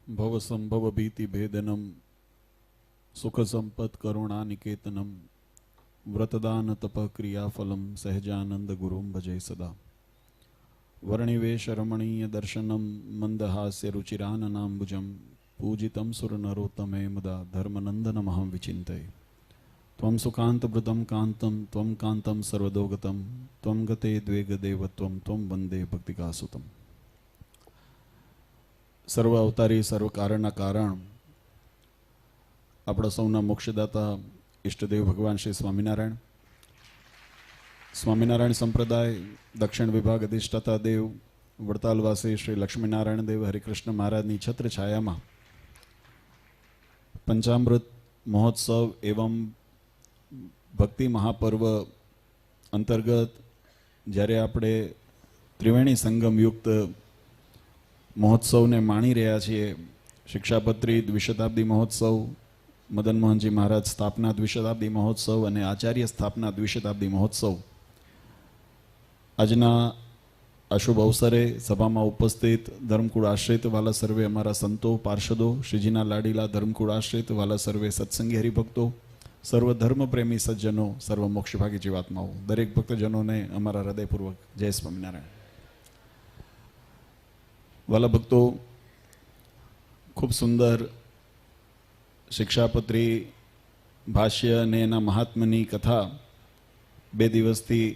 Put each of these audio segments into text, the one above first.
ભવ સંભવ ભીતિ ભેદનમ સુખ સંપત કરુણા નિકેતનમ વ્રતદાન તપ ક્રિયાફલમ સહજાનંદ ગુરુમ ભજે સદા વર્ણિવેશ રમણીય દર્શનમ મંદહાસ્ય રુચિરાનનાંબુજમ પૂજિતમ સુરનરોત્તમે મુદા ધર્મનંદનમહં વિચિંતય ત્વં સુકાંતવૃતમ કાંતમ ત્વં કાંતમ સર્વદોગતમ ત્વં ગતે દ્વેગદેવત્વમ ત્વં વંદે ભક્તિકાસુતમ. સર્વ અવતારી સર્વ કારણના કારણ આપણા સૌના મોક્ષદાતા ઈષ્ટદેવ ભગવાન શ્રી સ્વામિનારાયણ, સ્વામિનારાયણ સંપ્રદાય દક્ષિણ વિભાગ અધિષ્ઠાતા દેવ વડતાલવાસી શ્રી લક્ષ્મીનારાયણ દેવ હરિકૃષ્ણ મહારાજની છત્ર છાયામાં પંચામૃત મહોત્સવ એવં ભક્તિ મહાપર્વ અંતર્ગત જ્યારે આપણે ત્રિવેણી સંગમ યુક્ત મહોત્સવને માણી રહ્યા છીએ, શિક્ષાપત્રી દ્વિશતાબ્દી મહોત્સવ, મદન મોહનજી મહારાજ સ્થાપના દ્વિશતાબ્દી મહોત્સવ અને આચાર્ય સ્થાપના દ્વિશતાબ્દી મહોત્સવ. આજના આ શુભ અવસરે સભામાં ઉપસ્થિત ધર્મકુળ આશ્રિત વાલા સર્વે અમારા સંતો પાર્ષદો, શ્રીજીના લાડીલા ધર્મકુળ આશ્રિત વાલા સર્વે સત્સંગી હરિભક્તો, સર્વ ધર્મપ્રેમી સજ્જનો, સર્વ મોક્ષભાગી જીવાત્માઓ, દરેક ભક્તજનોને અમારા હૃદયપૂર્વક જય સ્વામિનારાયણ. વાલા ભક્તો, ખૂબ સુંદર શિક્ષાપત્રી ભાષ્ય અને એના મહાત્મ્યની કથા 2 દિવસથી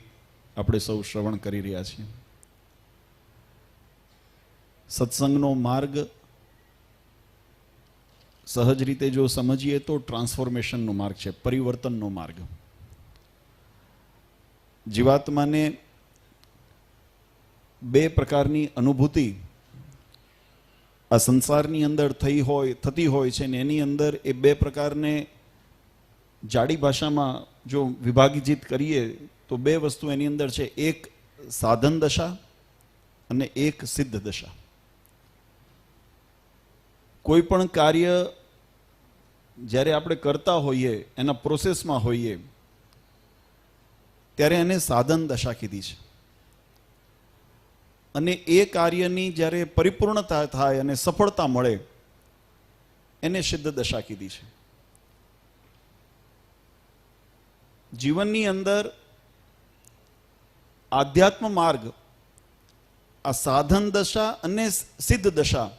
આપણે સૌ શ્રવણ કરી રહ્યા છીએ. સત્સંગનો માર્ગ સહજ રીતે જો સમજીએ તો ટ્રાન્સફોર્મેશનનો માર્ગ છે, પરિવર્તનનો માર્ગ. જીવાત્માને 2 પ્રકારની અનુભૂતિ આ સંસારની અંદર થતી હોય છે ને એની અંદર એ 2 પ્રકારને જાડી ભાષામાં જો વિભાજિત કરીએ તો 2 વસ્તુ એની અંદર છે, એક સાધન દશા અને એક સિદ્ધ દશા. કોઈ પણ કાર્ય જ્યારે આપણે કરતા હોઈએ, એના પ્રોસેસમાં હોઈએ, ત્યારે એને સાધન દશા કીધી છે. અને એ કાર્યની જ્યારે પરિપૂર્ણતા થાય અને સફળતા મળે એને સિદ્ધ દશા કીધી છે. જીવનની અંદર આધ્યાત્મ માર્ગ, આ સાધન દશા અને સિદ્ધ દશા,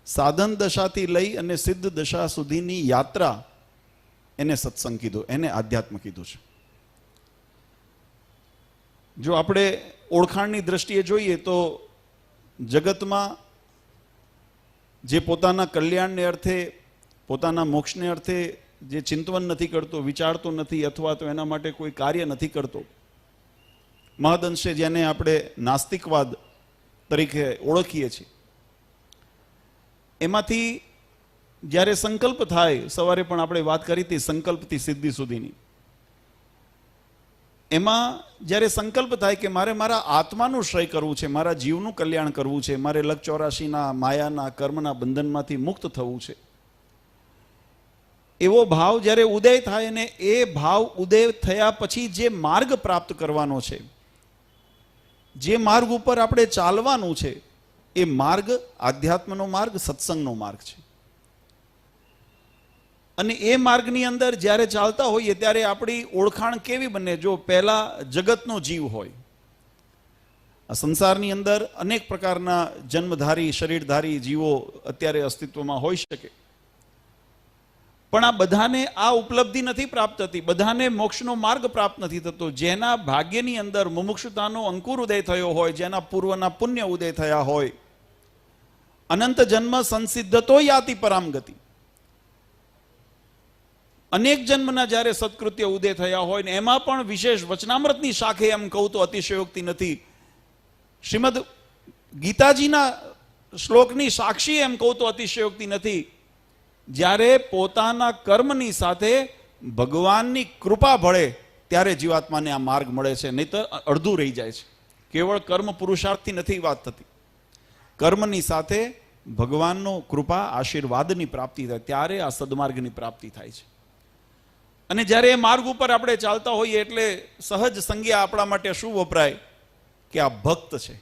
સાધન દશાથી લઈ અને સિદ્ધ દશા સુધીની યાત્રા, એને સત્સંગ કીધું, એને આધ્યાત્મ કીધું છે. જો આપણે ઓળખાણની દ્રષ્ટિએ જોઈએ તો જગતમાં જે પોતાના કલ્યાણને અર્થે, પોતાના મોક્ષને અર્થે જે ચિંતવન નથી કરતો, વિચારતો નથી, અથવા તો એના માટે કોઈ કાર્ય નથી કરતો, મહદઅંશે જેને આપણે નાસ્તિકવાદ તરીકે ઓળખીએ છીએ, એમાંથી જ્યારે સંકલ્પ થાય, સવારે પણ આપણે વાત કરી હતી સંકલ્પથી સિદ્ધિ સુધીની, એમાં જ્યારે સંકલ્પ થાય કે મારે મારા આત્માનું શ્રેય કરવું છે, મારા જીવનું કલ્યાણ કરવું છે, મારે લગ 84ના માયાના કર્મના બંધનમાંથી મુક્ત થવું છે, એવો ભાવ જ્યારે ઉદય થાય અને એ ભાવ ઉદય થયા પછી જે માર્ગ પ્રાપ્ત કરવાનો છે, જે માર્ગ ઉપર આપણે ચાલવાનું છે, એ માર્ગ આધ્યાત્મનો માર્ગ, સત્સંગનો માર્ગ છે. અને એ માર્ગની અંદર જ્યારે ચાલતા હોઈએ ત્યારે આપણી ઓળખાણ કેવી બને? જો પહેલા જગતનો જીવ હોય, આ સંસારની અંદર અનેક પ્રકારના જન્મધારી શરીરધારી જીવો અત્યારે અસ્તિત્વમાં હોઈ શકે, પણ આ બધાને આ ઉપલબ્ધિ નથી પ્રાપ્ત થતી, બધાને મોક્ષનો માર્ગ પ્રાપ્ત નથી થતો. જેના ભાગ્યની અંદર મુમુક્ષુતાનો અંકુર ઉદય થયો હોય, જેના પૂર્વના પુણ્ય ઉદય થયા હોય, અનંત જન્મ સંસિદ્ધતો યાતિ પરામ ગતિ, અનેક જન્મના જ્યારે સત્કૃત્ય ઉદય થયા હોય ને એમાં પણ વિશેષ વચનામૃતની શાખે, એમ કહું તો અતિશયોક્તિ નથી, શ્રીમદ ગીતાજીના શ્લોકની સાક્ષી એમ કહું તો અતિશયોક્તિ નથી, જ્યારે પોતાના કર્મની સાથે ભગવાનની કૃપા ભળે ત્યારે જીવાત્માને આ માર્ગ મળે છે, નહીં તો અડધું રહી જાય છે. કેવળ કર્મ પુરુષાર્થથી નથી વાત થતી, કર્મની સાથે ભગવાનનો કૃપા આશીર્વાદની પ્રાપ્તિ થાય ત્યારે આ સદમાર્ગની પ્રાપ્તિ થાય છે. અને જ્યારે એ માર્ગ ઉપર આપણે ચાલતા હોઈએ એટલે સહજ સંજ્ઞા આપણા માટે શું વપરાય કે આ ભક્ત છે.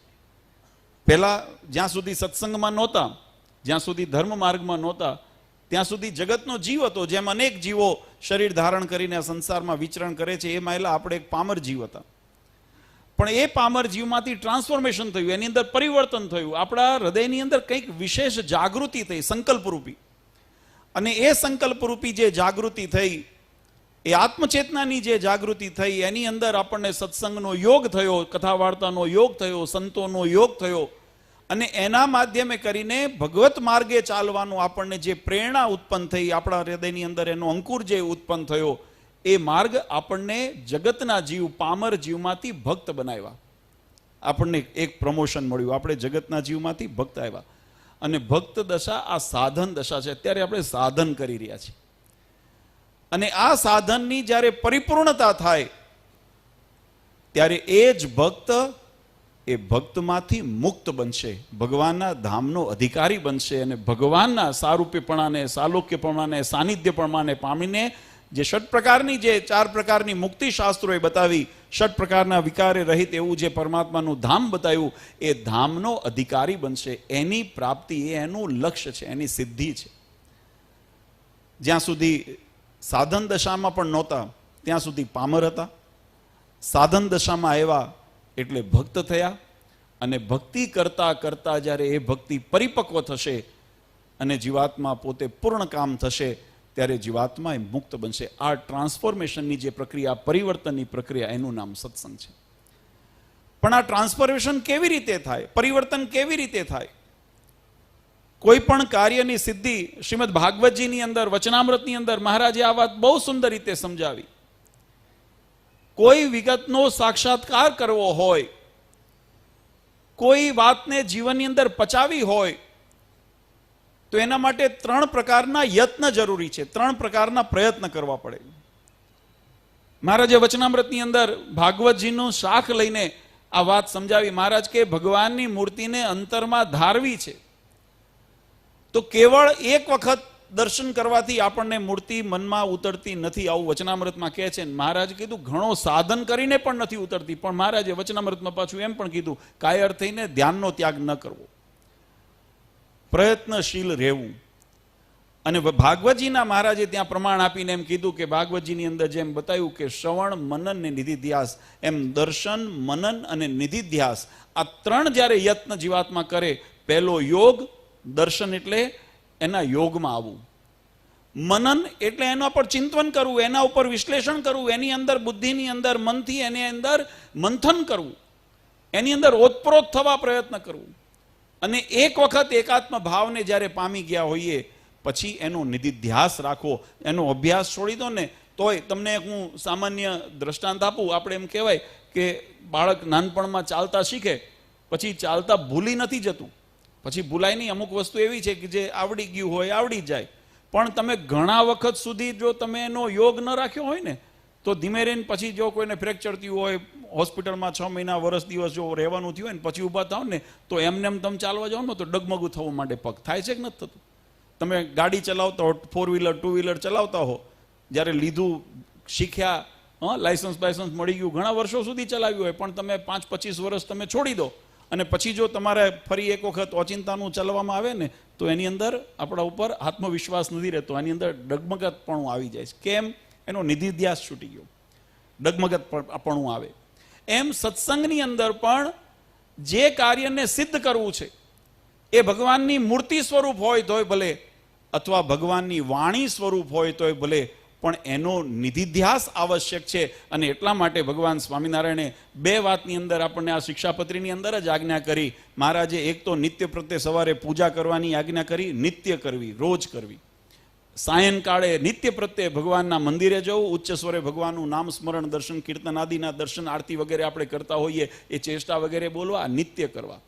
પહેલા જ્યાં સુધી સત્સંગમાં નહોતા જ્યાં સુધી ધર્મ માર્ગમાં નહોતા ત્યાં સુધી જગતનો જીવ હતો. જેમ અનેક જીવો શરીર ધારણ કરીને આ સંસારમાં વિચરણ કરે છે, એ માયલા આપણે એક પામર જીવ હતા. પણ એ પામર જીવમાંથી ટ્રાન્સફોર્મેશન થયું, એની અંદર પરિવર્તન થયું. આપણા હૃદયની અંદર કંઈક વિશેષ જાગૃતિ થઈ, સંકલ્પરૂપી. અને એ સંકલ્પરૂપી જે જાગૃતિ થઈ, એ આત્મચેતનાની જે જાગૃતિ થઈ, એની અંદર આપણને સત્સંગનો યોગ થયો, કથા વાર્તાનો યોગ થયો, સંતોનો યોગ થયો. અને એના માધ્યમે કરીને ભગવત માર્ગે ચાલવાનું આપણને જે પ્રેરણા ઉત્પન્ન થઈ, આપણા હૃદયની અંદર એનો અંકુર જે ઉત્પન્ન થયો, એ માર્ગ આપણને જગતના જીવ, પામર જીવમાંથી ભક્ત બનાવ્યા. આપણને એક પ્રમોશન મળ્યું, આપણે જગતના જીવમાંથી ભક્ત આવ્યા. અને ભક્ત દશા આ સાધન દશા છે. અત્યારે આપણે સાધન કરી રહ્યા છીએ. અને આ સાધનની જ્યારે પરિપૂર્ણતા થાય ત્યારે એ જ ભક્ત એ ભક્તમાંથી મુક્ત બનશે, ભગવાનના ધામનો અધિકારી બનશે. અને ભગવાનના સારૂપ્યપણાને, સાલોક્યપણાને, સાનિધ્યપણાને પામીને જે 6 પ્રકારની, જે 4 પ્રકારની મુક્તિ શાસ્ત્રોએ બતાવી, 6 પ્રકારના વિકારે રહિત એવું જે પરમાત્માનું ધામ બતાવ્યું, એ ધામનો અધિકારી બનશે. એની પ્રાપ્તિ, એ એનું લક્ષ્ય છે, એની સિદ્ધિ છે. જ્યાં સુધી સાધન દશામાં પણ નહોતા ત્યાં સુધી પામર હતા. સાધન દશામાં આવ્યા એટલે ભક્ત થયા. અને ભક્તિ કરતા કરતા જ્યારે એ ભક્તિ પરિપક્વ થશે અને જીવાત્મા પોતે પૂર્ણ કામ થશે, ત્યારે જીવાત્મા એ મુક્ત બનશે. આ ટ્રાન્સફોર્મેશનની જે પ્રક્રિયા, પરિવર્તનની પ્રક્રિયા, એનું નામ સત્સંગ છે. પણ આ ટ્રાન્સફોર્મેશન કેવી રીતે થાય, પરિવર્તન કેવી રીતે થાય? કોઈ પણ કાર્યની સિદ્ધિ શ્રીમદ ભાગવતજીની અંદર, વચનામૃતની અંદર મહારાજે આ વાત બહુ સુંદર રીતે સમજાવી. કોઈ વિગતનો સાક્ષાત્કાર કરવો હોય, કોઈ વાતને જીવનની અંદર પચાવી હોય, તો એના માટે 3 પ્રકારના યત્ન જરૂરી છે, 3 પ્રકારના પ્રયત્ન કરવા પડે. મહારાજે વચનામૃતની અંદર ભાગવતજીનું શાખ લઈને આ વાત સમજાવી. મહારાજ કે ભગવાનની મૂર્તિને અંતરમાં ધારવી છે, તો કેવળ એક વખત દર્શન કરવાથી આપણને મૂર્તિ મનમાં ઉતરતી નથી, આવું વચનામૃતમાં કહે છે. મહારાજ કીધું ઘણો સાધન કરીને પણ નથી ઉતરતી. પણ મહારાજે વચનામૃતમાં પાછું એમ પણ કીધું, કાયર થઈને ધ્યાનનો ત્યાગ ન કરવો, પ્રયત્નશીલ રહેવું. અને ભાગવતજીના મહારાજે ત્યાં પ્રમાણ આપીને એમ કીધું કે ભાગવતજીની અંદર જેમ બતાવ્યું કે શ્રવણ, મનન ને નિધિધ્યાસ, એમ દર્શન, મનન અને નિધિધ્યાસ, આ 3 જ્યારે યત્ન જીવાત્મા કરે, પહેલો યોગ, દર્શન એટલે એના યોગમાં આવવું, મનન એટલે એના પર ચિંતન કરવું, એના ઉપર વિશ્લેષણ કરવું, એની અંદર બુદ્ધિની અંદર, મનથી એની અંદર મંથન કરવું, એની અંદર ઓતપ્રોત થવા પ્રયત્ન કરવું. અને એક વખત એકાત્મ ભાવને જ્યારે પામી ગયા હોઈએ પછી એનો નિધિધ્યાસ રાખો, એનો અભ્યાસ છોડી દો ને. તોય તમને હું સામાન્ય દ્રષ્ટાંત આપું. આપણે એમ કહેવાય કે બાળક નાનપણમાં ચાલતા શીખે, પછી ચાલતા ભૂલી નથી જતું, પછી ભૂલાય નહીં. અમુક વસ્તુ એવી છે કે જે આવડી ગયું હોય આવડી જાય, પણ તમે ઘણા વખત સુધી જો તમે એનો યોગ ન રાખ્યો હોય ને, તો ધીમે રહીને પછી જો કોઈને ફ્રેક્ચર થયું હોય, હોસ્પિટલમાં 6 મહિના, વર્ષ દિવસ જો રહેવાનું થયું હોય ને, પછી ઊભા થાવ ને, તો એમને તમે ચાલવા જાઓ ને તો ડગમગું થવા માંડે પગ. થાય છે કે નથી થતું? તમે ગાડી ચલાવતા હો, 4 વ્હીલર 2 વ્હીલર ચલાવતા હો, જ્યારે લીધું, શીખ્યા, લાયસન્સ બાયસન્સ મળી ગયું, ઘણા વર્ષો સુધી ચલાવ્યું હોય, પણ તમે 5-25 વર્ષ તમે છોડી દો અને પછી જો તમારે ફરી એક વખત ઓચિંતાનું ચલાવવામાં આવે ને, તો એની અંદર આપણા ઉપર આત્મવિશ્વાસ નથી રહેતો, એની અંદર ડગમગતપણું આવી જાય છે. કેમ? એનો નિધિધ્યાસ છૂટી ગયો, ડગમગતપણું આવે. એમ સત્સંગની અંદર પણ જે કાર્યને સિદ્ધ કરવું છે, એ ભગવાનની મૂર્તિ સ્વરૂપ હોય તોય ભલે, અથવા ભગવાનની વાણી સ્વરૂપ હોય તોય ભલે, પણ એનો નિધિધ્યાસ આવશ્યક છે. અને એટલા માટે ભગવાન સ્વામિનારાયણે 2 વાતની અંદર આપણને આ શિક્ષાપત્રીની અંદર જ આજ્ઞા કરી. મહારાજે એક તો નિત્ય પ્રત્યે સવારે પૂજા કરવાની આજ્ઞા કરી, નિત્ય કરવી, રોજ કરવી. સાયંકાળે નિત્ય પ્રત્યે ભગવાનના મંદિરે જવું, ઉચ્ચ સ્વરે ભગવાનનું નામ સ્મરણ, દર્શન, કીર્તન આદિના દર્શન, આરતી વગેરે આપણે કરતા હોઈએ, એ ચેષ્ટા વગેરે બોલવા, નિત્ય કરવા.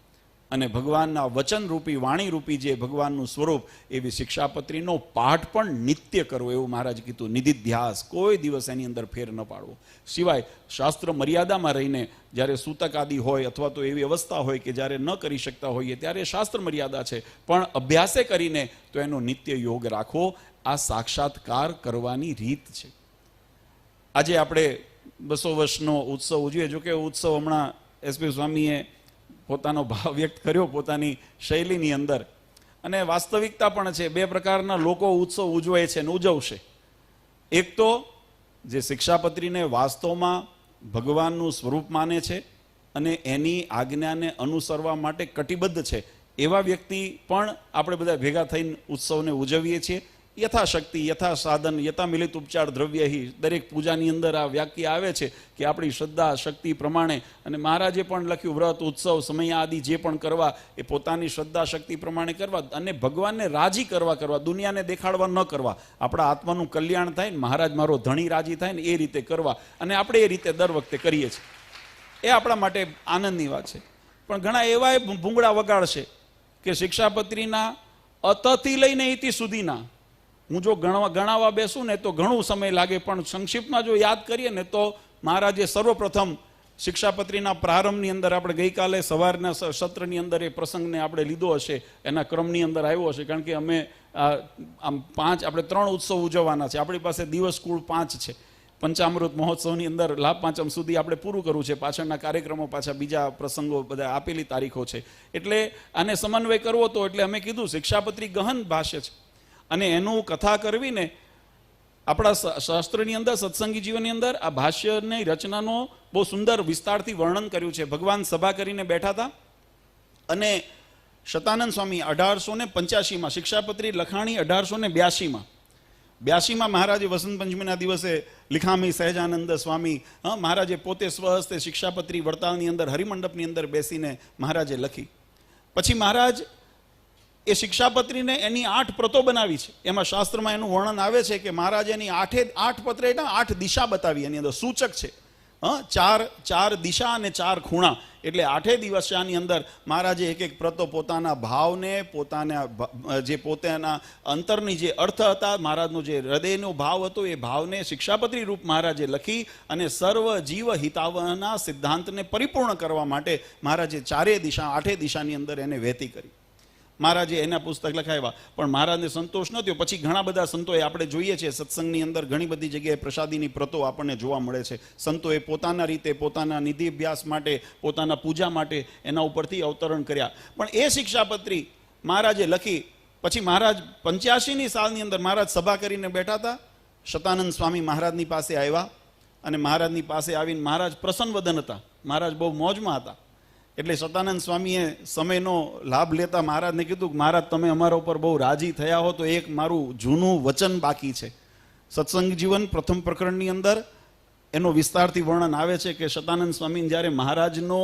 અને ભગવાનના વચનરૂપી, વાણીરૂપી જે ભગવાનનું સ્વરૂપ, એવી શિક્ષાપત્રીનો પાઠ પણ નિત્ય કરવો, એવું મહારાજ કીધું. નિધિધ્યાસ કોઈ દિવસ એની અંદર ફેર ન પાડવો. સિવાય શાસ્ત્ર મર્યાદામાં રહીને, જ્યારે સૂતક આદિ હોય અથવા તો એવી અવસ્થા હોય કે જ્યારે ન કરી શકતા હોઈએ, ત્યારે શાસ્ત્ર મર્યાદા છે, પણ અભ્યાસે કરીને તો એનો નિત્ય યોગ રાખવો. આ સાક્ષાત્કાર કરવાની રીત છે. આજે આપણે 200 વર્ષનો ઉત્સવ ઉજવીએ. જો કે ઉત્સવ હમણાં એસપી સ્વામીએ પોતાનો ભાવ વ્યક્ત કર્યો પોતાની શૈલીની અંદર, અને વાસ્તવિકતા પણ છે. બે પ્રકારના લોકો ઉત્સવ ઉજવે છે અને ઉજવશે. એક તો જે શિક્ષાપત્રીને વાસ્તવમાં ભગવાનનું સ્વરૂપ માને છે અને એની આજ્ઞાને અનુસરવા માટે કટિબદ્ધ છે, એવા વ્યક્તિ પણ આપણે બધા ભેગા થઈને ઉત્સવને ઉજવીએ છીએ. યથાશક્તિ, યથા સાધન, યથા મિલિત ઉપચાર દ્રવ્ય. દરેક પૂજાની અંદર આ વાક્ય આવે છે કે આપણી શ્રદ્ધા શક્તિ પ્રમાણે. અને મહારાજે પણ લખ્યું, વ્રત ઉત્સવ સમય આદિ જે પણ કરવા એ પોતાની શ્રદ્ધા શક્તિ પ્રમાણે કરવા અને ભગવાનને રાજી કરવા, દુનિયાને દેખાડવા ન કરવા. આપણા આત્માનું કલ્યાણ થાય ને મહારાજ મારો ધણી રાજી થાય ને એ રીતે કરવા. અને આપણે એ રીતે દર વખતે કરીએ છીએ. એ આપણા માટે આનંદની વાત છે. પણ ઘણા એવા ભૂંગળા વગાડશે કે શિક્ષાપત્રીના અતથી લઈને ઇતિ સુધીના હું જો ગણાવવા બેસું ને તો ઘણું સમય લાગે, પણ સંક્ષિપ્તમાં જો યાદ કરીએ ને તો મહારાજે સર્વપ્રથમ શિક્ષાપત્રીના પ્રારંભની અંદર, આપણે ગઈકાલે સવારના સત્રની અંદર એ પ્રસંગને આપણે લીધો હશે, એના ક્રમની અંદર આવ્યો હશે. કારણ કે અમે આમ આપણે 3 ઉત્સવ ઉજવવાના છે. આપણી પાસે દિવસ કુળ 5 છે. પંચામૃત મહોત્સવની અંદર લાભ પાંચમ સુધી આપણે પૂરું કરવું છે. પાછળના કાર્યક્રમો પાછા બીજા પ્રસંગો બધા આપેલી તારીખો છે. એટલે આને સમન્વય કરવો તો એટલે અમે કીધું શિક્ષાપત્રી ગહન ભાષ્ય છે અને એનું કથા કરવી ને આપણા શાસ્ત્રની અંદર, સત્સંગી જીવનની અંદર આ ભાષ્યની રચનાનો બહુ સુંદર વિસ્તારથી વર્ણન કર્યું છે. ભગવાન સભા કરીને બેઠા હતા અને શતાનંદ સ્વામી 1885માં, શિક્ષાપત્રી લખાણી 1882માં મહારાજે વસંત પંચમીના દિવસે લિખામી સહેજાનંદ સ્વામી મહારાજે પોતે સ્વહસ્તે શિક્ષાપત્રી વડતાલની અંદર હરિમંડપની અંદર બેસીને મહારાજે લખી. પછી મહારાજ એ શિક્ષાપત્રીને એની 8 પ્રતો બનાવી છે. એમાં શાસ્ત્રમાં એનું વર્ણન આવે છે કે મહારાજે એની 8 પત્ર એટલે 8 દિશા બતાવી. એની અંદર સૂચક છે, 4 દિશા અને 4 ખૂણા. એટલે 8 દિવસની અંદર મહારાજે એક પ્રતો પોતાના ભાવને, પોતાના અંતરની જે અર્થ હતા, મહારાજનો જે હૃદયનો ભાવ હતો એ ભાવને શિક્ષાપત્રી રૂપ મહારાજે લખી અને સર્વ જીવ હિતાવહના સિદ્ધાંતને પરિપૂર્ણ કરવા માટે મહારાજે 8 દિશાની અંદર એને વહેતી કરી. મહારાજે એના પુસ્તક લખાવ્યા. પણ મહારાજને સંતોષ ન થયો. પછી ઘણા બધા સંતોએ આપણે જોઈએ છીએ સત્સંગની અંદર ઘણી બધી જગ્યાએ પ્રસાદીની પ્રતો આપણને જોવા મળે છે. સંતોએ પોતાના રીતે, પોતાના નિધિ અભ્યાસ માટે, પોતાના પૂજા માટે એના ઉપરથી અવતરણ કર્યા. પણ એ શિક્ષાપત્રી મહારાજે લખી. પછી મહારાજ 85ની સાલની અંદર મહારાજ સભા કરીને બેઠા હતા. શતાનંદ સ્વામી મહારાજની પાસે આવ્યા અને મહારાજની પાસે આવીને મહારાજ પ્રસન્ન વદન હતા. મહારાજ બહુ મોજમાં હતા. એટલે શતાનંદ સ્વામીએ સમયનો લાભ લેતા મહારાજને કીધું કે મહારાજ તમે અમારા ઉપર બહુ રાજી થયા હો તો એક મારું જૂનું વચન બાકી છે. સત્સંગ જીવન પ્રથમ પ્રકરણની અંદર એનો વિસ્તારથી વર્ણન આવે છે કે શતાનંદ સ્વામીને જ્યારે મહારાજનો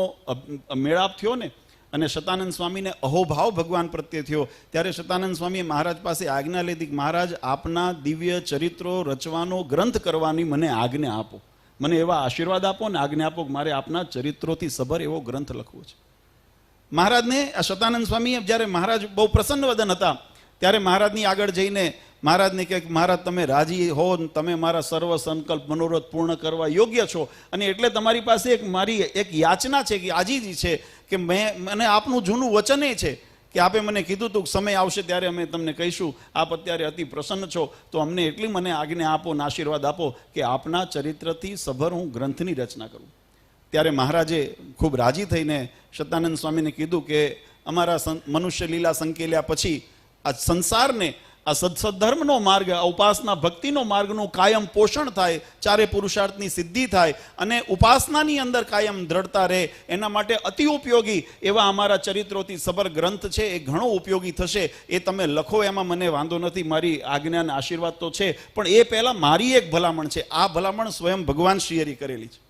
મેળાપ થયો ને અને શતાનંદ સ્વામીને અહોભાવ ભગવાન પ્રત્યે થયો, ત્યારે શતાનંદ સ્વામીએ મહારાજ પાસે આજ્ઞા લીધી કે મહારાજ આપના દિવ્ય ચરિત્રો રચવાનો ગ્રંથ કરવાની મને આજ્ઞા આપો, મને એવા આશીર્વાદ આપો ને આજ્ઞા આપો કે મારે આપના ચરિત્રોથી સભર એવો ગ્રંથ લખવો છે. મહારાજને આ શતાનંદ સ્વામીએ જ્યારે મહારાજ બહુ પ્રસન્ન વદન હતા ત્યારે મહારાજની આગળ જઈને મહારાજને કહે કે મહારાજ તમે રાજી હો, તમે મારા સર્વ સંકલ્પ મનોરથ પૂર્ણ કરવા યોગ્ય છો અને એટલે તમારી પાસે મારી એક યાચના છે કે આજીજી છે કે મને આપનું જૂનું વચન એ છે કે આપે મને કીધું હતું કે સમય આવશે ત્યારે અમે તમને કહીશું. આપ અત્યારે અતિ પ્રસન્ન છો તો અમને એટલી મને આજ્ઞા આપો ને આશીર્વાદ આપો કે આપના ચરિત્રથી સભર હું ગ્રંથની રચના કરું. ત્યારે મહારાજે ખૂબ રાજી થઈને શતાનંદ સ્વામીને કીધું કે અમારા મનુષ્ય લીલા સંકેલ્યા પછી આ સંસારને, આ સદ્ધર્મનો માર્ગ, આ ઉપાસના ભક્તિનો માર્ગનું કાયમ પોષણ થાય, ચારે પુરુષાર્થની સિદ્ધિ થાય અને ઉપાસનાની અંદર કાયમ દ્રઢતા રહે, એના માટે અતિ ઉપયોગી એવા અમારા ચરિત્રોથી સબર ગ્રંથ છે. એ ઘણો ઉપયોગી થશે. એ તમે લખો, એમાં મને વાંધો નથી, મારી આજ્ઞા અને આશીર્વાદ તો છે. પણ એ પહેલાં મારી એક ભલામણ છે. આ ભલામણ સ્વયં ભગવાન શ્રીહરિ કરેલી છે.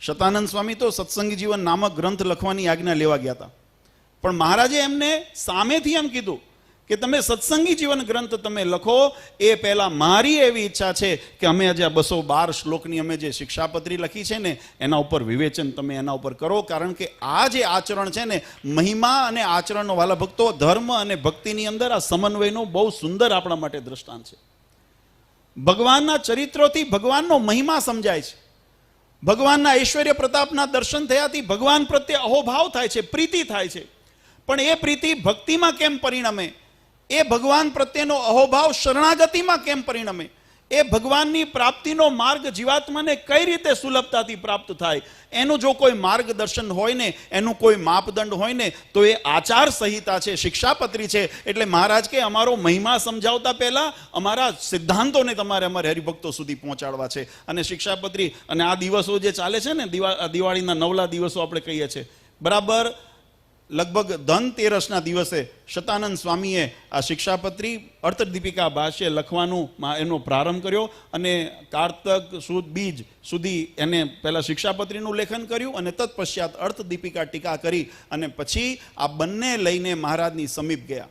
શતાનંદ સ્વામી તો સત્સંગી જીવન નામક ગ્રંથ લખવાની આજ્ઞા લેવા ગયા હતા, પણ મહારાજે એમને સામેથી એમ કીધું કે તમે સત્સંગી જીવન ગ્રંથ તમે લખો. એ પહેલા મારી એવી ઈચ્છા છે કે અમે આજે 212 શ્લોકની અમે જે શિક્ષાપત્રી લખી છે ને એના ઉપર વિવેચન તમે એના ઉપર કરો. કારણ કે આ જે આચરણ છે ને, મહિમા અને આચરણનો, વાલા ભક્તો, ધર્મ અને ભક્તિની અંદર આ સમન્વયનો બહુ સુંદર આપણા માટે દ્રષ્ટાંત છે. ભગવાનના ચરિત્રોથી ભગવાનનો મહિમા સમજાય છે. ભગવાનના ઐશ્વર્ય પ્રતાપના દર્શન થયાથી ભગવાન પ્રત્યે અહોભાવ થાય છે, પ્રીતિ થાય છે. પણ એ પ્રીતિ ભક્તિમાં કેમ પરિણમે, એ ભગવાન પ્રત્યેનો અહોભાવ શરણાગતિમાં કેમ પરિણમે, એ ભગવાનની પ્રાપ્તિનો માર્ગ જીવાત્માને કઈ રીતે સુલભતાથી પ્રાપ્ત થાય એનું જો કોઈ માર્ગદર્શન હોય ને, એનું કોઈ માપદંડ હોય ને, તો એ આચાર સંહિતા છે, શિક્ષાપત્રી છે. એટલે મહારાજ કે અમારો મહિમા સમજાવતા પહેલા અમારા સિદ્ધાંતોને તમારે અમારે હરિભક્તો સુધી પહોંચાડવા છે. અને શિક્ષાપત્રી અને આ દિવસો જે ચાલે છે ને, દિવાળીના નવલા દિવસો આપણે કહીએ છીએ, બરાબર લગભગ ધનતેરસના દિવસે શતાનંદ સ્વામીએ આ શિક્ષાપત્રી અર્થદીપિકા ભાષ્ય લખવાનું એનો પ્રારંભ કર્યો અને કારતક સુદ બીજ સુધી એને પહેલા શિક્ષાપત્રીનું લેખન કર્યું અને તત્પશ્ચાત અર્થદીપિકા ટીકા કરી અને પછી આ બંને લઈને મહારાજની સમીપ ગયા.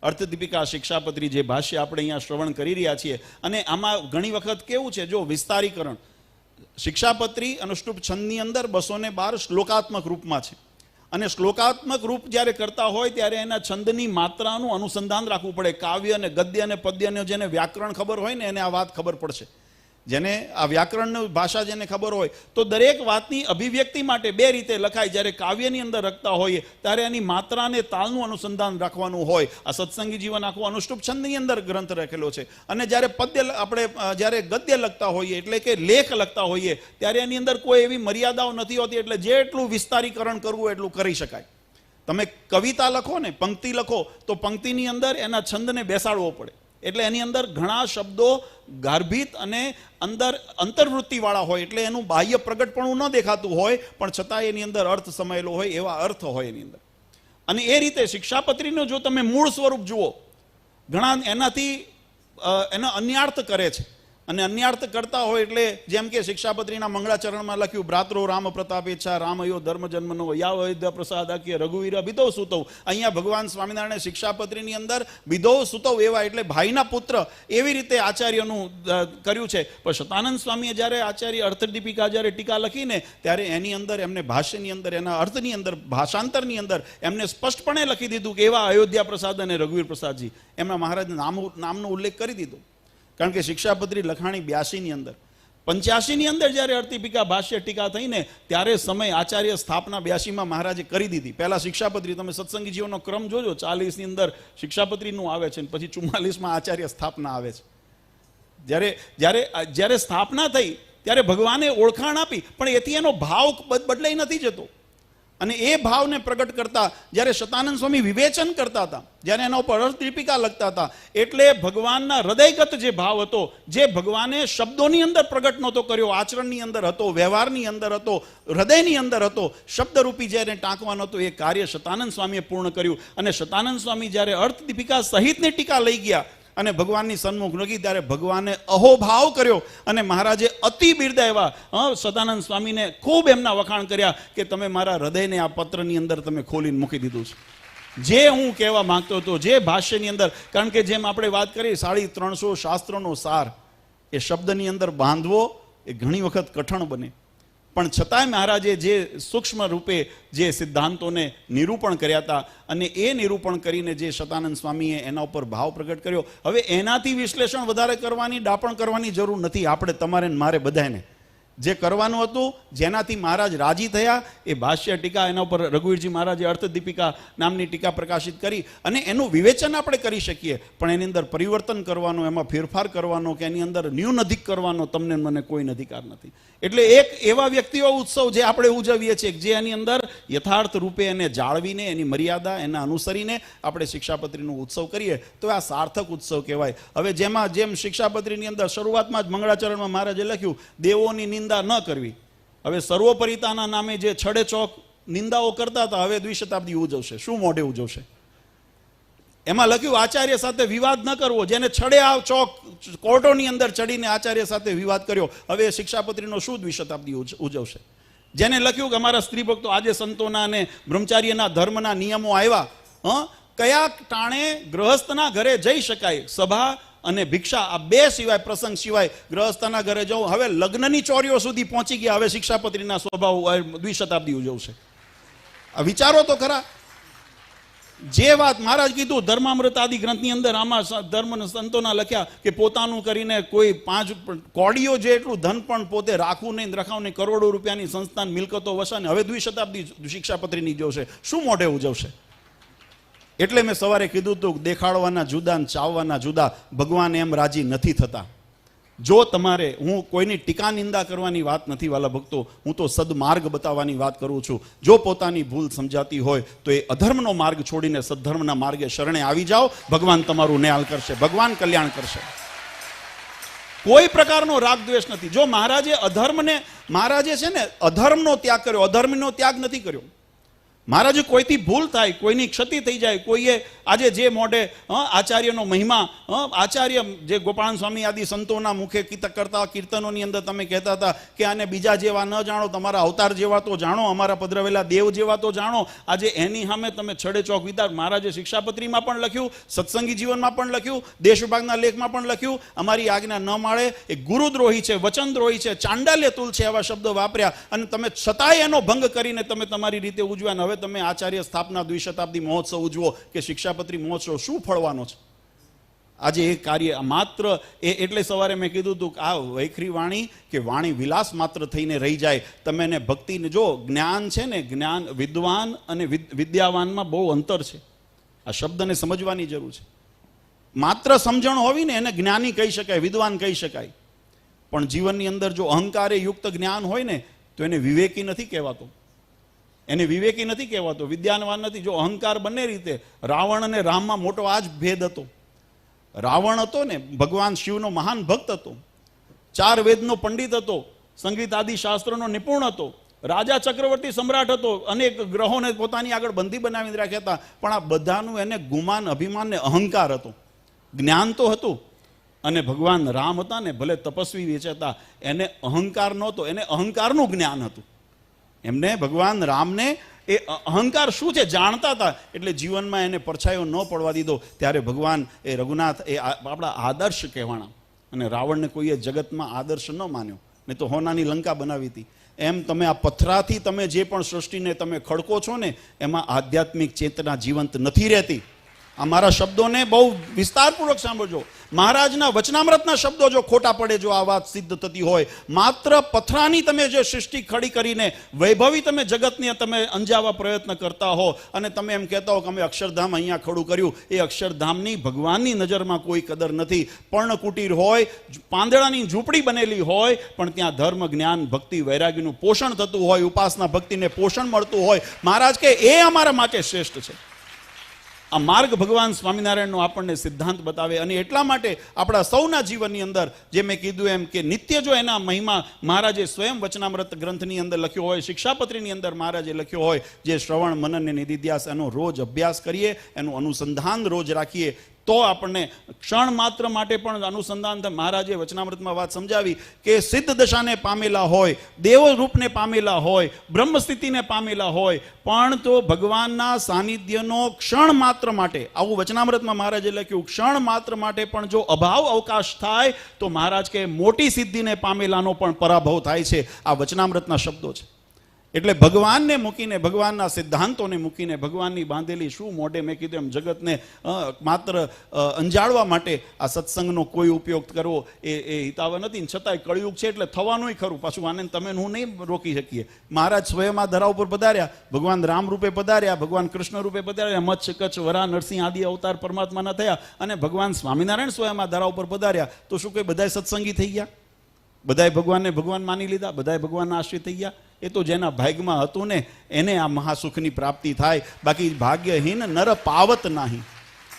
અર્થદીપિકા શિક્ષાપત્રી જે ભાષ્ય આપણે અહીંયા શ્રવણ કરી રહ્યા છીએ, અને આમાં ઘણી વખત કેવું છે, જો વિસ્તારીકરણ શિક્ષાપત્રી અનુષ્ટુપ છંદની અંદર 212 શ્લોકાત્મક રૂપમાં છે. અને શ્લોકાત્મક રૂપ જ્યારે કરતા હોય ત્યારે એના છંદની માત્રાનું અનુસંધાન રાખવું પડે. કાવ્ય અને ગદ્ય અને પદ્યને જેને વ્યાકરણ ખબર હોય ને એને આ વાત ખબર પડશે. જેને આ વ્યાકરણની ભાષા જેને ખબર હોય તો દરેક વાતની અભિવ્યક્તિ માટે બે રીતે લખાય. જ્યારે કાવ્યની અંદર લખતા હોઈએ ત્યારે એની માત્રા અને તાલનું અનુસંધાન રાખવાનું હોય. આ સત્સંગી જીવન આખું અનુષ્ટુપ છંદની અંદર ગ્રંથ લખેલો છે. અને જ્યારે પદ્ય આપણે જ્યારે ગદ્ય લખતા હોઈએ એટલે કે લેખ લખતા હોઈએ ત્યારે એની અંદર કોઈ એવી મર્યાદાઓ નથી હોતી. એટલે જેટલું વિસ્તારીકરણ કરવું એટલું કરી શકાય. તમે કવિતા લખો ને, પંક્તિ લખો તો પંક્તિની અંદર એના છંદને બેસાડવો પડે. એટલે એની અંદર ઘણા શબ્દો ગાર્ભિત અને અંદર અંતર્વૃત્તિવાળા હોય, એટલે એનું બાહ્ય પ્રગટપણું ન દેખાતું હોય પણ છતાં એની અંદર અર્થ સમાયેલો હોય, એવા અર્થ હોય એની અંદર. અને એ રીતે શિક્ષાપત્રીનું જો તમે મૂળ સ્વરૂપ જુઓ, ઘણા એનાથી એનો અન્યાર્થ કરે છે. અને અન્યાર્થ કરતા હોય એટલે જેમ કે શિક્ષાપત્રીના મંગળાચરણમાં લખ્યું, ભ્રાતરો રામ પ્રતાપેચ્છા રામયો ધર્મ જન્મનો યાવ અયોધ્યા પ્રસાદાક્ય રઘુવીર બિધો સુતવ. અહીંયા ભગવાન સ્વામિનારાયણ શિક્ષાપત્રીની અંદર બિધો સુતવ એવા એટલે ભાઈના પુત્ર એવી રીતે આચાર્યનું કર્યું છે. પણ શતાનંદ સ્વામીએ જ્યારે આચાર્ય અર્થદીપિકા જ્યારે ટીકા લખીને ત્યારે એની અંદર એમને ભાષ્યની અંદર એના અર્થની અંદર ભાષાંતરની અંદર એમને સ્પષ્ટપણે લખી દીધું કે એવા અયોધ્યા પ્રસાદ અને રઘુવીર પ્રસાદજી, એમના મહારાજ નામનો ઉલ્લેખ કરી દીધો. કારણ કે શિક્ષાપત્રી લખાણી 82ની અંદર, 85ની અંદર જ્યારે અર્થદીપિકા ભાષ્ય ટીકા થઈને ત્યારે સમય આચાર્ય સ્થાપના 82માં મહારાજે કરી દીધી. પહેલા શિક્ષાપત્રી, તમે સત્સંગી જીવનનો ક્રમ જોજો, 40ની અંદર શિક્ષાપત્રીનું આવે છે પછી 44માં આચાર્ય સ્થાપના આવે છે. જ્યારે સ્થાપના થઈ ત્યારે ભગવાને ઓળખાણ આપી, પણ એથી એનો ભાવ બદલાઈ નથી જતો. અને એ ભાવને પ્રગટ કરતા જ્યારે શતાનંદ સ્વામી વિવેચન કરતા હતા, જ્યારે એના ઉપર અર્થદીપિકા લખતા હતા, એટલે ભગવાનના હૃદયગત જે ભાવ હતો, જે ભગવાને શબ્દોની અંદર પ્રગટ નહોતો કર્યો, આચરણની અંદર હતો, વ્યવહારની અંદર હતો, હૃદયની અંદર હતો, શબ્દરૂપી જ્યારે ટાંકવાનો હતો, એ કાર્ય શતાનંદ સ્વામીએ પૂર્ણ કર્યું. અને શતાનંદ સ્વામી જ્યારે અર્થદીપિકા સહિતની ટીકા લઈ ગયા અને ભગવાનની સન્મુખ લગી ત્યારે ભગવાને અહોભાવ કર્યો અને મહારાજે અતિ બિરદાવ્યા. સદાનંદ સ્વામીને ખૂબ એમના વખાણ કર્યા કે તમે મારા હૃદયને આ પત્રની અંદર તમે ખોલીને મૂકી દીધું છે. જે હું કહેવા માંગતો હતો, જે ભાષ્યની અંદર, કારણ કે જેમ આપણે વાત કરી 350 શાસ્ત્રોનો સાર એ શબ્દની અંદર બાંધવો એ ઘણી વખત કઠણ બને. પણ છતાંય મહારાજે જે સૂક્ષ્મ રૂપે જે સિદ્ધાંતોને નિરૂપણ કર્યા હતા અને એ નિરૂપણ કરીને જે શતાનંદ સ્વામીએ એના ઉપર ભાવ પ્રગટ કર્યો, હવે એનાથી વિશ્લેષણ વધારે કરવાની, ડાપણ કરવાની જરૂર નથી. આપણે તમારે મારે બધાને જે કરવાનું હતું, જેનાથી મહારાજ રાજી થયા એ ભાષ્ય ટીકા, એના ઉપર રઘુવીરજી મહારાજે અર્થદીપિકા નામની ટીકા પ્રકાશિત કરી અને એનું વિવેચન આપણે કરી શકીએ. પણ એની અંદર પરિવર્તન કરવાનો, એમાં ફેરફાર કરવાનો કે એની અંદર ન્યૂન અધિક કરવાનો તમને મને કોઈ અધિકાર નથી. એટલે એક એવા વ્યક્તિઓ ઉત્સવ જે આપણે ઉજવીએ છીએ જે એની અંદર યથાર્થ રૂપે એને જાળવીને, એની મર્યાદા એને અનુસરીને આપણે શિક્ષાપત્રીનો ઉત્સવ કરીએ તો આ સાર્થક ઉત્સવ કહેવાય. હવે જેમ શિક્ષાપત્રીની અંદર શરૂઆતમાં જ મંગળાચરણમાં મહારાજે લખ્યું દેવોની નિંદા ન કરવી. હવે સર્વોપરિતાના નામે જે છડે ચોક નિંદાઓ કરતા હતા, હવે દ્વિશતાબ્દી ઉજવશે, શું મોઢે ઉજવશે? એમાં લખ્યું આચાર્ય સાથે વિવાદ ન કરવો. જેને છડે આ ચોક કોર્ટોની અંદર ચડીને આચાર્ય સાથે વિવાદ કર્યો, હવે શિક્ષાપત્રીનો શું દ્વિશતાબ્દી ઉજવશે? જેને લખ્યું કે અમારા સ્ત્રી ભક્તો આજે સંતોના અને બ્રહ્મચાર્યના ધર્મના નિયમો આવ્યા, કયા ટાણે ગ્રહસ્થના ઘરે જઈ શકાય, સભા અને ભિક્ષા આ બે સિવાય, પ્રસંગ સિવાય ગ્રહસ્થના ઘરે જવું. હવે લગ્નની ચોરીઓ સુધી પહોંચી ગયા. હવે શિક્ષાપત્રીના સ્વભાવ દ્વિશતાબ્દી ઉજવશે. આ વિચારો તો ખરા. જે વાત મહારાજ કીધું ધર્મામૃત આદિ ગ્રંથની અંદર, આમાં ધર્મ સંતોના લખ્યા કે પોતાનું કરીને કોઈ 5 કોડીઓ જેટલું ધન પણ પોતે રાખવું નહીં, રખાવું નહીં, કરોડો રૂપિયાની સંસ્થાન મિલકતો વસાને હવે દ્વિશતાબ્દી શિક્ષાપત્રીની ઉજવશે. શું મોઢે ઉજવશે? એટલે મેં સવારે કીધું હતું દેખાડવાના જુદા ને ચાવવાના જુદા. ભગવાન એમ રાજી નથી થતા. જો તમારે, હું કોઈની ટીકા નિંદા કરવાની વાત નથી વાલા ભક્તો, હું તો સદમાર્ગ બતાવવાની વાત કરું છું. જો પોતાની ભૂલ સમજાતી હોય તો એ અધર્મનો માર્ગ છોડીને સદ્ધર્મના માર્ગે શરણે આવી જાઓ. ભગવાન તમારું ન્યાય કરશે, ભગવાન કલ્યાણ કરશે. કોઈ પ્રકારનો રાગ દ્વેષ નથી. જો મહારાજે છે ને અધર્મનો ત્યાગ કર્યો, અધર્મનો ત્યાગ નથી કર્યો. મહારાજ કોઈથી ભૂલ થાય, કોઈની ક્ષતિ થઈ જાય, કોઈએ આજે જે મોઢે આચાર્યનો મહિમા, આચાર્ય જે ગોપાલ સ્વામી આદિ સંતોના મુખે કરતા કીર્તનોની અંદર તમે કહેતા હતા કે આને બીજા જેવા ન જાણો, તમારા અવતાર જેવા તો જાણો, અમારા પધરાવેલા દેવ જેવા તો જાણો. આજે એની સામે તમે છડે ચોક વિતાર. મહારાજે શિક્ષાપત્રીમાં પણ લખ્યું, સત્સંગી જીવનમાં પણ લખ્યું, દેશ વિભાગના લેખમાં પણ લખ્યું, અમારી આજ્ઞા ન માળે એ ગુરુદ્રોહી છે, વચનદ્રોહી છે, ચાંડાલ્ય તુલ છે, એવા શબ્દો વાપર્યા. અને તમે છતાંય એનો ભંગ કરીને તમે તમારી રીતે ઉજવ્યા. હવે તમે આચાર્ય સ્થાપના દ્વિશતાબ્દી મહોત્સવ ઉજવો કે શિક્ષાપત્રી મહોત્સવ, શું ફળવાનો છે? આજે એ કાર્ય માત્ર એટલે સવારે મેં કીધું હતું કે આ વૈખરી વાણી કે વાણી વિલાસ માત્ર થઈને રહી જાય. તમે એને ભક્તિને જો જ્ઞાન છે ને, જ્ઞાન વિદ્વાન અને વિદ્યાવાનમાં બહુ અંતર છે. આ શબ્દને સમજવાની જરૂર છે. માત્ર સમજણ હોવી ને એને જ્ઞાની કહી શકાય, વિદ્વાન કહી શકાય. પણ જીવનની અંદર જો અહંકારે યુક્ત જ્ઞાન હોય ને તો એને વિવેકી નથી કહેવાતો. એને વિવેકી નથી કહેવાતો, વિદ્યાવાન નથી. જો અહંકાર બંને રીતે, રાવણ અને રામમાં મોટો આ જ ભેદ હતો. રાવણ હતો ને ભગવાન શિવનો મહાન ભક્ત હતો, 4 વેદનો પંડિત હતો, સંગીત આદિ શાસ્ત્રોનો નિપુણ હતો, રાજા ચક્રવર્તી સમ્રાટ હતો, અનેક ગ્રહોને પોતાની આગળ બંદી બનાવી રાખ્યા હતા. પણ આ બધાનું એને ગુમાન, અભિમાન ને અહંકાર હતો. જ્ઞાન તો હતું. અને ભગવાન રામ હતા ને, ભલે તપસ્વી વેચાતા, એને અહંકાર નહોતો, એને અહંકારનું જ્ઞાન હતું. એમને ભગવાન રામને એ અહંકાર શું છે જાણતા હતા. એટલે જીવનમાં એને પડછાયો ન પડવા દીધો. ત્યારે ભગવાન એ રઘુનાથ એ આપણા આદર્શ કહેવાના. અને રાવણને કોઈએ જગતમાં આદર્શ ન માન્યો, ને તો હોનાની લંકા બનાવી હતી. એમ તમે આ પથરાથી તમે જે પણ સૃષ્ટિને તમે ખડકો છો ને, એમાં આધ્યાત્મિક ચેતના જીવંત નથી રહેતી. આ મારા શબ્દોને બહુ વિસ્તારપૂર્વક સાંભળજો. મહારાજના વચનામૃતના શબ્દો જો ખોટા પડે, જો આ વાત સિદ્ધ થતી હોય, માત્ર પથરાની તમે જે સૃષ્ટિ ખડી કરીને વૈભવી તમે જગતને તમે અંજાવવા પ્રયત્ન કરતા હો, અને તમે એમ કહેતા હો કે અમે અક્ષરધામ અહીંયા ખડું કર્યું, એ અક્ષરધામની ભગવાનની નજરમાં કોઈ કદર નથી. પર્ણકુટીર હોય, પાંદડાની ઝૂંપડી બનેલી હોય, પણ ત્યાં ધર્મ, જ્ઞાન, ભક્તિ, વૈરાગ્યનું પોષણ થતું હોય, ઉપાસના ભક્તિને પોષણ મળતું હોય. મહારાજ કે એ અમારા માટે શ્રેષ્ઠ છે. આ માર્ગ ભગવાન સ્વામિનારાયણનો આપણને સિદ્ધાંત બતાવે. અને એટલા માટે આપણા સૌના જીવનની અંદર જે મેં કીધું એમ કે નિત્ય જો એના મહિમા મહારાજે સ્વયં વચનામૃત ગ્રંથની અંદર લખ્યો હોય, શિક્ષાપત્રીની અંદર મહારાજે લખ્યો હોય, જે શ્રવણ, મનન અને નિધિધ્યાસ એનો રોજ અભ્યાસ કરીએ, એનું અનુસંધાન રોજ રાખીએ, તો આપણને ક્ષણ માત્ર માટે પણ અનુસંધાન થાય. મહારાજે વચનામૃતમાં વાત સમજાવી કે સિદ્ધ દશાને પામેલા હોય, દેવરૂપને પામેલા હોય, બ્રહ્મ સ્થિતિને પામેલા હોય, પણ તો ભગવાનના સાનિધ્યનો ક્ષણ માત્ર માટે, આવું વચનામૃતમાં મહારાજે લખ્યું, ક્ષણ માત્ર માટે પણ જો અભાવ અવકાશ થાય તો મહારાજ કે મોટી સિદ્ધિને પામેલાનો પણ પરાભવ થાય છે. આ વચનામૃતના શબ્દો છે. એટલે ભગવાનને મૂકીને, ભગવાનના સિદ્ધાંતોને મૂકીને, ભગવાનની બાંધેલી શું મોઢે, મેં કીધું એમ જગતને માત્ર અંજાડવા માટે આ સત્સંગનો કોઈ ઉપયોગ કરવો એ હિતાવ નથી. છતાંય કળિયુગ છે એટલે થવાનુંય ખરું. પાછું આને તમે હું નહીં રોકી શકીએ. મહારાજ સ્વયં આ ધરા ઉપર પધાર્યા, ભગવાન રામ રૂપે પધાર્યા, ભગવાન કૃષ્ણ રૂપે પધાર્યા, મત્સ્ય, કચ્છ, વરા, નરસિંહ આદિ અવતાર પરમાત્માના થયા, અને ભગવાન સ્વામિનારાયણ સ્વયં આ ધરા ઉપર પધાર્યા. તો શું કંઈ બધાય સત્સંગી થઈ ગયા? બધાય ભગવાનને ભગવાન માની લીધા? બધાય ભગવાનના આશ્રિત થઈ ગયા? એ તો જેના ભાગ્યમાં હતું ને એને આ મહાસુખની પ્રાપ્તિ થાય. બાકી ભાગ્યહીન નર પાવત નહીં.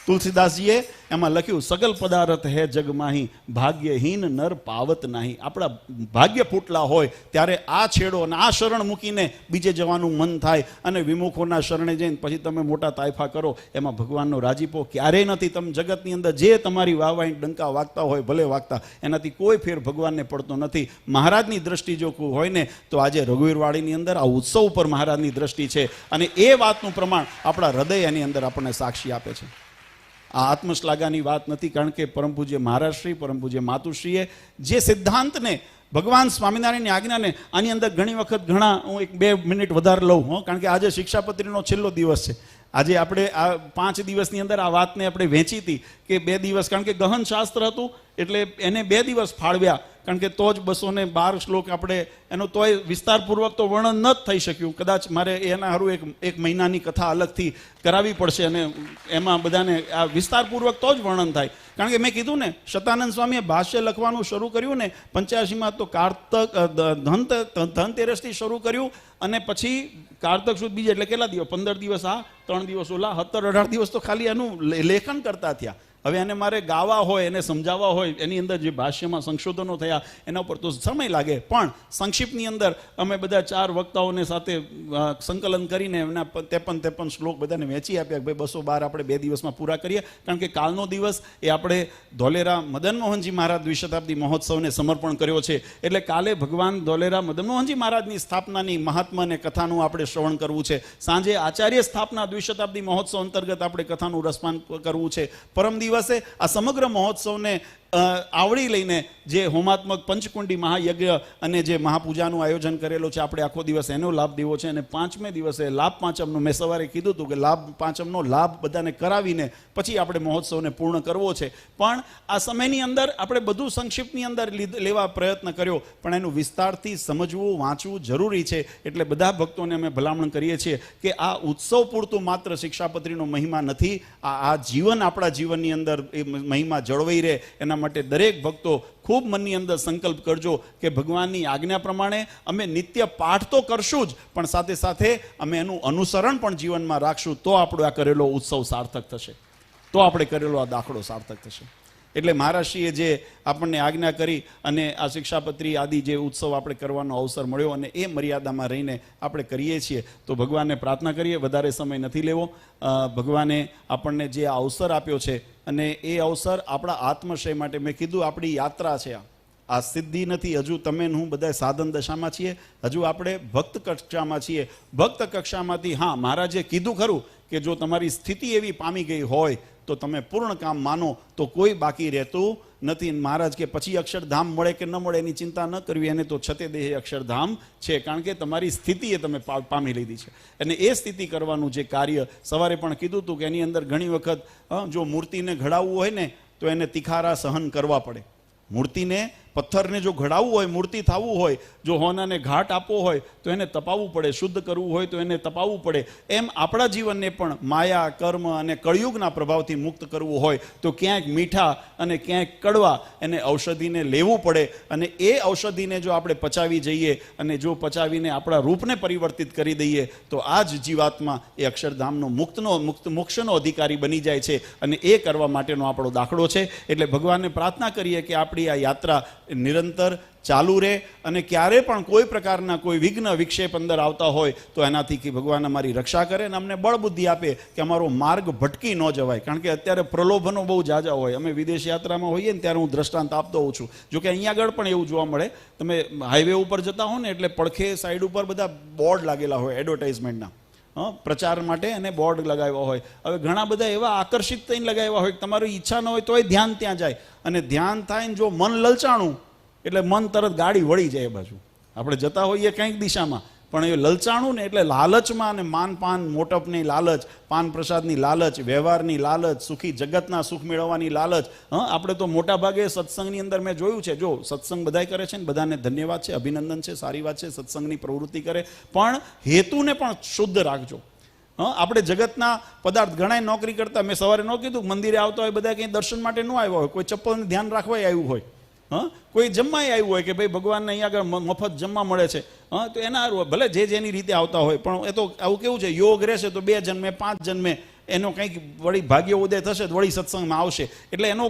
તુલસીદાસજીએ એમાં લખ્યું, સગલ પદાર્થ હે જગમાહી, ભાગ્યહીન નર પાવત નહીં. આપણા ભાગ્ય ફૂટલા હોય ત્યારે આ છેડો અને આ શરણ મૂકીને બીજે જવાનું મન થાય, અને વિમુખોના શરણે જઈને પછી તમે મોટા તાયફા કરો, એમાં ભગવાનનો રાજીપો ક્યારેય નથી. તમે જગતની અંદર જે તમારી વાહવાહી ડંકા વાગતા હોય ભલે વાગતા, એનાથી કોઈ ફેર ભગવાનને પડતો નથી. મહારાજની દ્રષ્ટિ જો કોઈ હોય ને તો આજે રઘુવીરવાડીની અંદર આ ઉત્સવ ઉપર મહારાજની દ્રષ્ટિ છે, અને એ વાતનું પ્રમાણ આપણા હૃદય એની અંદર આપણને સાક્ષી આપે છે. આ આત્મશ્લાઘાની વાત નથી, કારણ કે પરમ પૂજ્ય મહારાજશ્રી, પરમ પૂજ્ય માતુશ્રીએ જે સિદ્ધાંતને, ભગવાન સ્વામિનારાયણની આજ્ઞાને, આની અંદર ઘણી વખત હું 1-2 મિનિટ વધારે લઉં કારણ કે આજે શિક્ષાપત્રીનો છેલ્લો દિવસ છે. આજે આપણે આ 5 દિવસની અંદર આ વાતને આપણે વહેંચી હતી કે 2 દિવસ, કારણ કે ગહન શાસ્ત્ર હતું એટલે એને 2 દિવસ ફાળવ્યા, કારણ કે તો જ 212 શ્લોક આપણે એનો તોય વિસ્તારપૂર્વક તો વર્ણન ન જ થઈ શક્યું. કદાચ મારે એના હારું એક મહિનાની કથા અલગથી કરાવી પડશે અને એમાં બધાને આ વિસ્તારપૂર્વક તો જ વર્ણન થાય. કારણ કે મેં કીધું ને, શતાનંદ સ્વામીએ ભાષ્ય લખવાનું શરૂ કર્યું ને 85માં તો ધનતેરસથી શરૂ કર્યું અને પછી કારતક સુદ બીજ એટલે કેટલા દિવસ, 15 દિવસ આ 3 દિવસ ઓલા, 17-18 દિવસ તો ખાલી એનું લેખન કરતા થયા. હવે એને મારે ગાવા હોય, એને સમજાવવા હોય, એની અંદર જે ભાષ્યમાં સંશોધનો થયા એના ઉપર તો સમય લાગે. પણ સંક્ષિપ્તની અંદર અમે બધા 4 વક્તાઓને સાથે સંકલન કરીને એના 53 શ્લોક બધાને વહેંચી આપ્યા કે ભાઈ 212 આપણે 2 દિવસમાં પૂરા કરીએ. કારણ કે કાલનો દિવસ એ આપણે ધોલેરા મદન મોહનજી મહારાજ દ્વિશતાબ્દી મહોત્સવને સમર્પણ કર્યો છે. એટલે કાલે ભગવાન ધોલેરા મદન મોહનજી મહારાજની સ્થાપનાની મહાત્મા અને કથાનું આપણે શ્રવણ કરવું છે. સાંજે આચાર્ય સ્થાપના દ્વિશતાબ્દી મહોત્સવ અંતર્ગત આપણે કથાનું રસપાન કરવું છે. પરમ દિવસે આ સમગ્ર મહોત્સવને આવડી લઈને જે હોમાત્મક પંચકુંડી મહાયજ્ઞ અને જે મહાપૂજાનું આયોજન કરેલું છે, આપણે આખો દિવસ એનો લાભ દેવો છે. અને 5મે દિવસે લાભ પાંચમનો મેં સવારે કીધું હતું કે લાભ પાંચમનો લાભ બધાને કરાવીને પછી આપણે મહોત્સવને પૂર્ણ કરવો છે. પણ આ સમયની અંદર આપણે બધું સંક્ષિપ્તની અંદર લેવા પ્રયત્ન કર્યો, પણ એનું વિસ્તારથી સમજવું, વાંચવું જરૂરી છે. એટલે બધા ભક્તોને અમે ભલામણ કરીએ છીએ કે આ ઉત્સવ પૂરતું માત્ર શિક્ષાપત્રીનો મહિમા નથી, આ જીવન આપણા જીવનની અંદર એ મહિમા જળવાઈ રહે એના માટે દરેક ભક્તો ખૂબ મનની અંદર સંકલ્પ કરજો કે ભગવાનની આજ્ઞા પ્રમાણે અમે નિત્ય પાઠ તો કરશું જ, પણ સાથે સાથે અમે એનું અનુસરણ પણ જીવનમાં રાખશું. તો આપણો આ કરેલો ઉત્સવ સાર્થક થશે, તો આપણે કરેલો આ દાખલો સાર્થક થશે. એટલે મહારાજશ્રીએ જે આપણને આજ્ઞા કરી અને આ શિક્ષાપત્રી આદિ જે ઉત્સવ આપણે કરવાનો અવસર મળ્યો અને એ મર્યાદામાં રહીને આપણે કરીએ છીએ, તો ભગવાનને પ્રાર્થના કરીએ. વધારે સમય નથી લેવો. ભગવાને આપણને જે આ અવસર આપ્યો છે અને એ અવસર આપણા આત્મશ્રેય માટે, મેં કીધું આપણી યાત્રા છે, આ સિદ્ધિ નથી. હજુ તમે હું બધા સાધન દશામાં છીએ, હજુ આપણે ભક્ત કક્ષામાં છીએ. ભક્ત કક્ષામાંથી હા, મહારાજે કીધું ખરું કે જો તમારી સ્થિતિ એવી પામી ગઈ હોય તો તમે પૂર્ણ કામ માનો તો કોઈ બાકી રહેતું નથી. મહારાજ કે પછી અક્ષરધામ મળે કે ન મળે એની ચિંતા ન કરવી, એને તો છતે દેહ અક્ષરધામ છે. કારણ કે તમારી સ્થિતિ એ તમે પામી લીધી છે અને એ સ્થિતિ કરવાનું જે કાર્ય સવારે પણ કીધું હતું કે એની અંદર ઘણી વખત જો મૂર્તિને ઘડાવવું હોય ને તો એને તિખારા સહન કરવા પડે. મૂર્તિને, પથ્થરને જો ઘડાવવું હોય, મૂર્તિ થવું હોય, જો હોનાને ઘાટ આપવો હોય તો એને તપાવવું પડે, શુદ્ધ કરવું હોય તો એને તપાવવું પડે. એમ આપણા જીવનને પણ માયા, કર્મ અને કળિયુગના પ્રભાવથી મુક્ત કરવું હોય તો ક્યાંક મીઠા અને ક્યાંક કડવા એને ઔષધિને લેવું પડે. અને એ ઔષધિને જો આપણે પચાવી જઈએ અને જો પચાવીને આપણા રૂપને પરિવર્તિત કરી દઈએ તો આ જ જીવાત્મા એ અક્ષરધામનો મોક્ષનો અધિકારી બની જાય છે. અને એ કરવા માટેનો આપણો દાખલો છે. એટલે ભગવાનને પ્રાર્થના કરીએ કે આપણી આ યાત્રા નિરંતર ચાલુ રહે અને ક્યારે પણ કોઈ પ્રકારના કોઈ વિઘ્ન વિક્ષેપ અંદર આવતા હોય તો એનાથી કે ભગવાન અમારી રક્ષા કરે અને અમને બળ બુદ્ધિ આપે કે અમારો માર્ગ ભટકી ન જવાય. કારણ કે અત્યારે પ્રલોભનો બહુ જાજા હોય. અમે વિદેશ યાત્રામાં હોઈએ ને ત્યારે હું દ્રષ્ટાંત આપતો હોઉં છું. જોકે અહીંયા આગળ પણ એવું જોવા મળે, તમે હાઈવે ઉપર જતા હો ને એટલે પડખે સાઈડ ઉપર બધા બોર્ડ લાગેલા હોય એડવર્ટાઇઝમેન્ટના, પ્રચાર માટે અને બોર્ડ લગાવ્યા હોય. હવે ઘણા બધા એવા આકર્ષિત થઈને લગાવ્યા હોય કે તમારી ઈચ્છા ન હોય તોય ધ્યાન ત્યાં જાય. અને ધ્યાન થાય ને જો મન લલચાણું એટલે મન તરત ગાડી વળી જાય એ બાજુ. આપણે જતા હોઈએ કંઈક દિશામાં, પણ એ લલચાણું ને એટલે લાલચમાં અને માનપાન મોટપની લાલચ, પાન પ્રસાદની લાલચ, વ્યવહારની લાલચ, સુખી જગતના સુખ મેળવવાની લાલચ. આપણે તો મોટા ભાગે સત્સંગની અંદર મેં જોયું છે, જો સત્સંગ બધાય કરે છે ને બધાને ધન્યવાદ છે, અભિનંદન છે, સારી વાત છે, સત્સંગની પ્રવૃત્તિ કરે, પણ હેતુને પણ શુદ્ધ રાખજો. આપણે જગતના પદાર્થ ઘણા નોકરી કરતા, મેં સવારે ન કીધું મંદિરે આવતા હોય બધા કંઈ દર્શન માટે ન આવ્યા હોય, કોઈ ચપ્પલને ધ્યાન રાખવા આવ્યું હોય, કોઈ જમવા આવ્યું હોય કે ભાઈ ભગવાનને અહીંયા આગળ મફત જમવા મળે છે, તો એના ભલે જે જેની રીતે આવતા હોય, પણ એ તો આવું કેવું છે, યોગ રહેશે તો 2 જન્મે 5 જન્મે એનો કંઈક વળી ભાગ્ય ઉદય થશે તો વળી સત્સંગમાં આવશે. એટલે એનો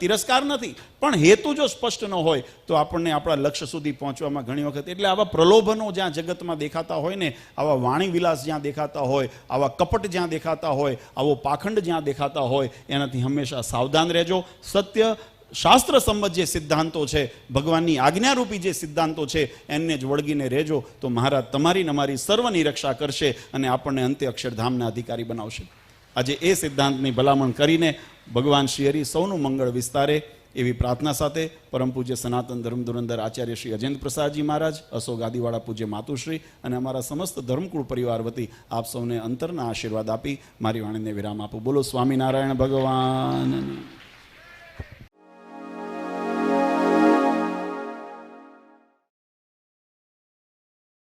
તિરસ્કાર નથી, પણ હેતુ જો સ્પષ્ટ ન હોય તો આપણને આપણા લક્ષ્ય સુધી પહોંચવામાં ઘણી વખત, એટલે આવા પ્રલોભનો જ્યાં જગતમાં દેખાતા હોય ને, આવા વાણી વિલાસ જ્યાં દેખાતા હોય, આવા કપટ જ્યાં દેખાતા હોય, આવો પાખંડ જ્યાં દેખાતા હોય, એનાથી હંમેશા સાવધાન રહેજો. સત્ય શાસ્ત્ર સંબંધ જે સિદ્ધાંતો છે, ભગવાનની આજ્ઞારૂપી જે સિદ્ધાંતો છે, એને જ વળગીને રહેજો તો મહારાજ તમારી ને અમારી સર્વની રક્ષા કરશે અને આપણને અંતે અક્ષરધામના અધિકારી બનાવશે. આજે એ સિદ્ધાંતની ભલામણ કરીને ભગવાન શ્રી હરિ સૌનું મંગળ વિસ્તારે એવી પ્રાર્થના સાથે પરમ પૂજ્ય સનાતન ધર્મ ધુરંધર આચાર્ય શ્રી અજેન્દ્ર પ્રસાદજી મહારાજ, અશોક ગાદીવાળા પૂજ્ય માતુશ્રી અને અમારા સમસ્ત ધર્મકુળ પરિવાર વતી આપ સૌને અંતરના આશીર્વાદ આપી મારી વાણીને વિરામ આપું. બોલો સ્વામિનારાયણ ભગવાન.